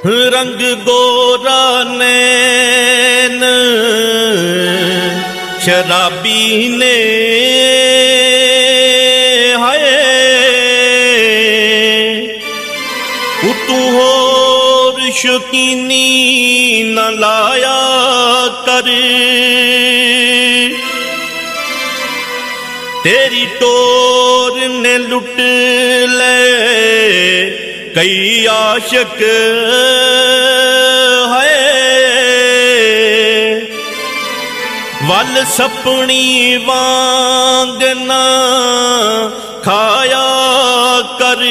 रंग गोरा नैन शराबी ने हाय तू होर शौकीनी न लाया कर। तेरी टोर ने लुट ले कई आशिक है वल सपनी वांग ना खाया कर।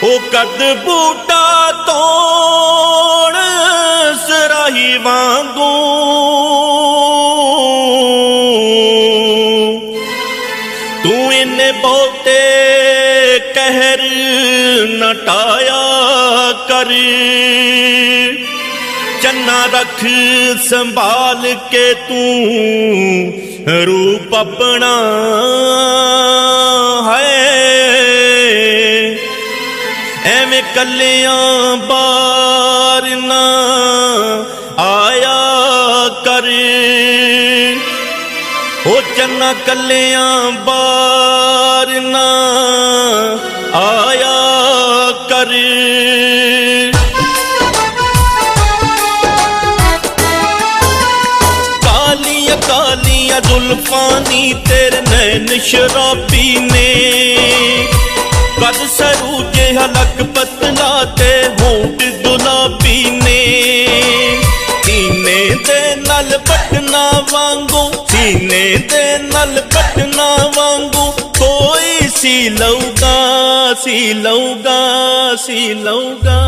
ओ कद बूटा तोड़ सराही वांगू तू इन्ने बहुते कहर नटाया कर। चन्ना रख संभाल के तू रूप अपना है एवें कलियां बार ना आया कर। ओ चन्ना कलियां बार ना आया कर। कालियां कालियां जुल्फानी तेरे नैन शराबी ने कद सरू जेहा लक पतला ते होंठ गुलाबी ने। सीने दे नल बटना वांगू सीने दे नल बटना वांगू कोई सी लऊगा सी लऊगा सी लऊगा।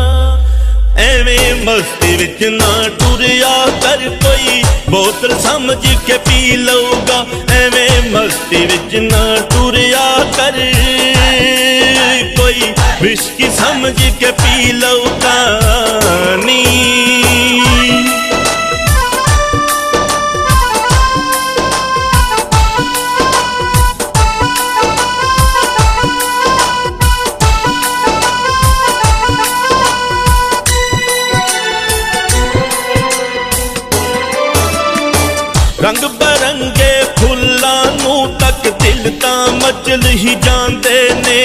एवें मस्ती विच ना टुरिया कर कोई बोतल समझ के पी लऊगा। एवें मस्ती विच ना टुरिया कर कोई विस्की समझ के पी लऊगा नी। रंग बरंगे फुल्लां नू तक दिल तां मचल ही जांदे ने।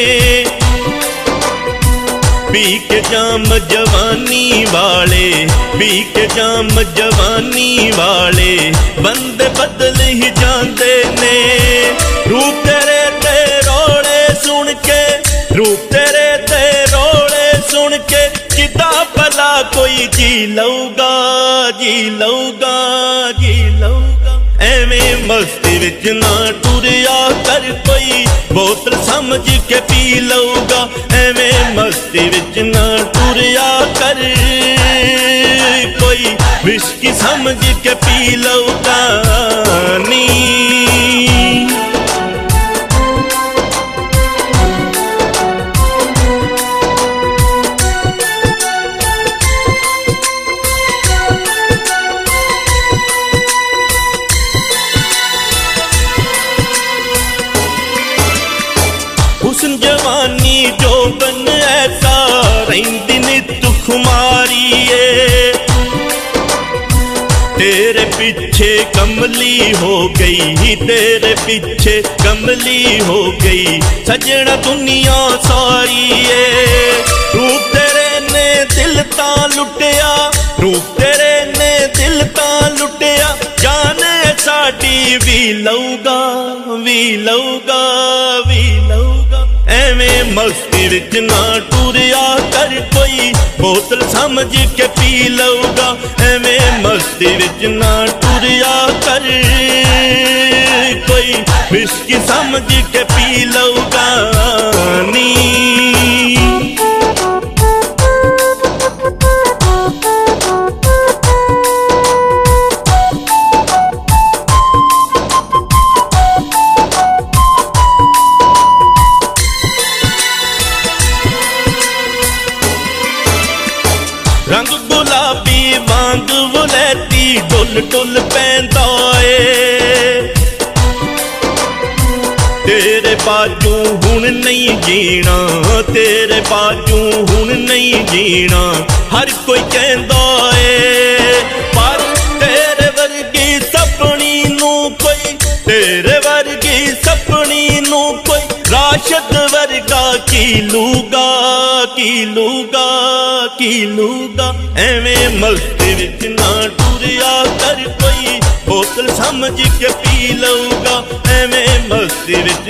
पी के जाम जवानी वाले पी के जाम जवानी वाले बंदे बदल ही जांदे ने। रूप तेरे ते रोड़े सुन के रूप तेरे ते रोड़े सुन के किदा भला कोई जी लऊगा जी लऊगा जी लऊगा। एवें मस्ती विच ना टुरिया कर कोई बोतल समझ के पी लऊगा। एवें मस्ती विच ना टुरिया कर कोई विस्की समझ के पी लऊगा नी। हुस्न जवानी जो बन ऐसा रहिंदी नित खुमारी तेरे पीछे कमली हो गई तेरे पीछे कमली हो गई सजना दुनिया सारी रूप तेरे ने दिल तां लुटिया रूप तेरे ने दिल तां लुटिया जान साडी भी लऊगा भी लऊगा भी लऊगा। एवें मस्ती विच ना टुरिया कर कोई बोतल समझ के पी लऊगा। एवें मस्ती विच ना टुरिया कर कोई विस्की समझ के पी लऊगा नी। रंग गुलाबी वांग वलैती डुल डुल पैंदा ए तेरे बाजू हुण नहीं जीना, तेरे बाजू हुण नहीं जीना, हर कोई कहंदा ए। पर तेरे वर्गी सपनी नू कोई, तेरे वर्गी सपनी नू कोई राशद वर्गा की लूगा, की लूगा, की लूगा। एवें मस्ती विच ना टुरिया कर, कोई बोतल समझ के पी लऊगा। एवें मस्ती विच